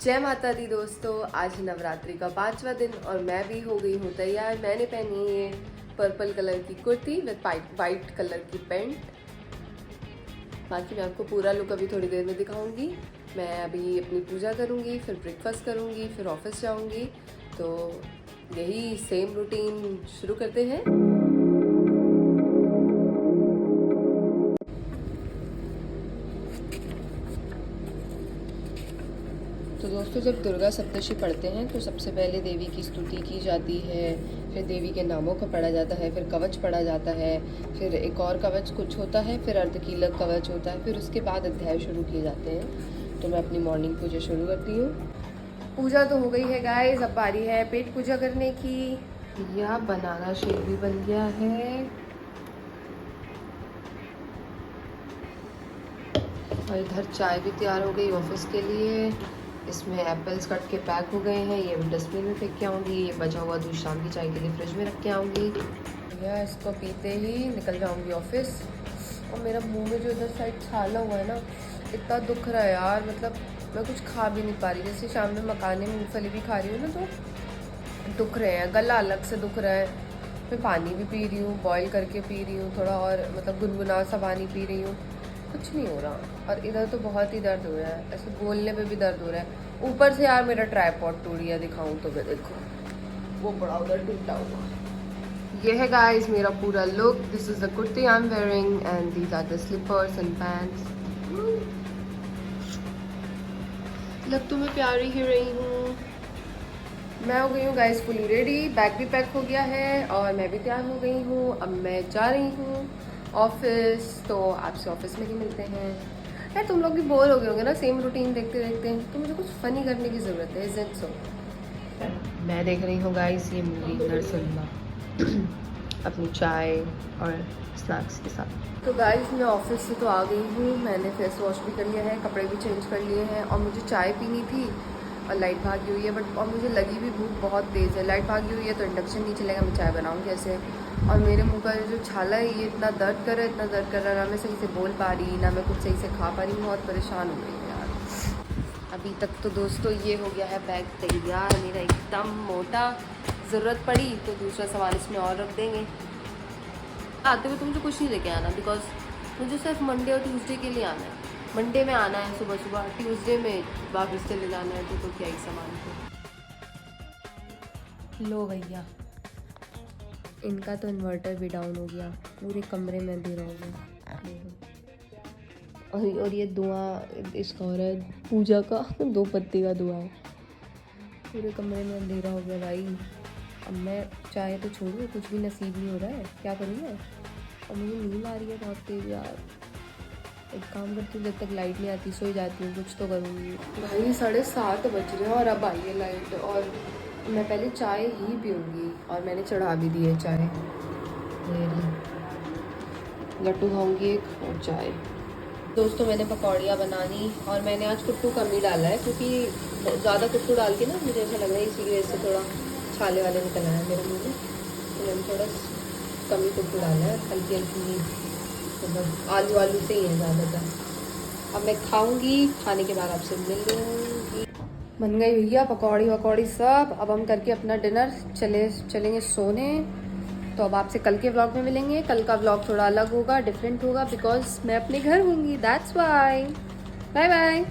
जय माता दी दोस्तों, आज नवरात्रि का 5वां दिन और मैं भी हो गई हूँ तैयार। मैंने पहनी है पर्पल कलर की कुर्ती विद वाइट कलर की पैंट। बाकी मैं आपको पूरा लुक अभी थोड़ी देर में दिखाऊंगी। मैं अभी अपनी पूजा करूंगी, फिर ब्रेकफास्ट करूंगी, फिर ऑफिस जाऊंगी। तो यही सेम रूटीन शुरू करते हैं। तो दोस्तों, जब दुर्गा सप्तशती पढ़ते हैं तो सबसे पहले देवी की स्तुति की जाती है, फिर देवी के नामों को पढ़ा जाता है, फिर कवच पढ़ा जाता है, फिर एक और कवच कुछ होता है, फिर अर्धकीलक कवच होता है, फिर उसके बाद अध्याय शुरू किए जाते हैं। तो मैं अपनी मॉर्निंग पूजा शुरू करती हूँ। पूजा तो हो गई है गाइस, अब बारी है पेट पूजा करने की। यह बनाना शेक भी बन गया है और इधर चाय भी तैयार हो गई ऑफिस के लिए। इसमें एप्पल्स कट के पैक हो गए हैं, ये डस्टबिन में फेंक के आऊँगी। ये बचा हुआ दूध शाम की चाय के लिए फ्रिज में रख के आऊँगी। भैया इसको पीते ही निकल जाऊँगी ऑफिस। और मेरा मुंह में जो इधर साइड छाला हुआ है ना, इतना दुख रहा है यार। मतलब मैं कुछ खा भी नहीं पा रही। जैसे शाम में मखाने मूंगफली भी खा रही हूँ ना, तो दुख रहे हैं, गला अलग से दुख रहा है। मैं पानी भी पी रही हूँ, बॉईल करके पी रही हूँ थोड़ा, और मतलब गुनगुना सा पानी पी रही हूँ, कुछ नहीं हो रहा। और इधर तो बहुत ही दर्द हो रहा है, ऐसे बोलने पे भी दर्द हो रहा है। ऊपर से यार मेरा ट्राइपॉड टूट गया, दिखाऊं तो मैं, देखो वो बड़ा उधर टूटा हुआ। ये है गाइस मेरा पूरा look. This is the kurti I am wearing and these are the slippers and pants. लग तो मैं प्यारी ही रही हूँ। मैं हो गई हूँ गाइस फुली रेडी, बैग भी पैक हो गया है और मैं भी तैयार हो गई हूँ। अब मैं जा रही हूँ ऑफिस। तो आपसे ऑफिस में ही मिलते हैं। यार तुम लोग भी बोर हो गए होंगे ना सेम रूटीन देखते देखते, तो मुझे कुछ फनी करने की ज़रूरत है। Is it so? मैं देख रही हूँ गाइस ये मूवी नरसिम्हा अपनी चाय और स्नैक्स के साथ। तो गाइस मैं ऑफिस से तो आ गई हूँ। मैंने फेस वॉश भी कर लिया है, कपड़े भी चेंज कर लिए हैं, और मुझे चाय पीनी थी और लाइट भागी हुई है। बट और मुझे लगी भी भूख बहुत तेज़ है। लाइट भागी हुई है तो इंडक्शन नहीं चलेगा, मैं चाय बनाऊँ कैसे? और मेरे मुंह का जो छाला है ये इतना दर्द कर रहा है, इतना दर्द कर रहा है, ना मैं सही से बोल पा रही, ना मैं कुछ सही से खा पा रही हूँ। बहुत परेशान हो गई हूँ यार। अभी तक तो दोस्तों ये हो गया है बैग तैयार मेरा एकदम मोटा। ज़रूरत पड़ी तो दूसरा सामान इसमें और रख देंगे। आते हुए तो मुझे कुछ नहीं लेके आना, बिकॉज मुझे सिर्फ मंडे और ट्यूसडे के लिए आना है। मंडे में आना है सुबह सुबह, ट्यूसडे में वापस चले जाना है। तो क्या ही सामान को लो भैया। इनका तो इन्वर्टर भी डाउन हो गया, पूरे कमरे में अंधेरा हो गया। और ये धुआं इसका हो रहा है, पूजा का 2 पत्ती का धुआं है। पूरे कमरे में अंधेरा हो गया भाई। अब मैं चाहे तो छोड़ू, कुछ भी नसीब नहीं हो रहा है, क्या करूँ मैं? और मुझे नींद आ रही है बहुत तेज यार। एक काम करती हूँ, जब तक लाइट नहीं आती सोई जाती हूँ, कुछ तो करूँगी। भाई 7:30 बज रहे हैं और अब आई है लाइट, और मैं पहले चाय ही पीऊँगी। और मैंने चढ़ा भी दी है चाय। लड्डू खाऊँगी एक और चाय। दोस्तों मैंने पकौड़ियाँ बनानी, और मैंने आज कुट्टू कम ही डाला है, क्योंकि ज़्यादा कुट्टू डाल के ना मुझे ऐसा लग रहा है इसी वजह से थोड़ा छाले वाले निकल आए मेरे मुँह में। तो मैंने थोड़ा कम ही कुट्टू डाला है, हल्की हल्की, मतलब आलू से ही है ज़्यादातर। अब मैं खाऊंगी, खाने के बाद आपसे मिल लूँगी। बन गई भैया पकौड़ी वकौड़ी सब। अब हम करके अपना डिनर चलेंगे सोने। तो अब आपसे कल के व्लॉग में मिलेंगे। कल का व्लॉग थोड़ा अलग होगा, डिफरेंट होगा, बिकॉज मैं अपने घर होंगी, दैट्स वाई। Bye bye.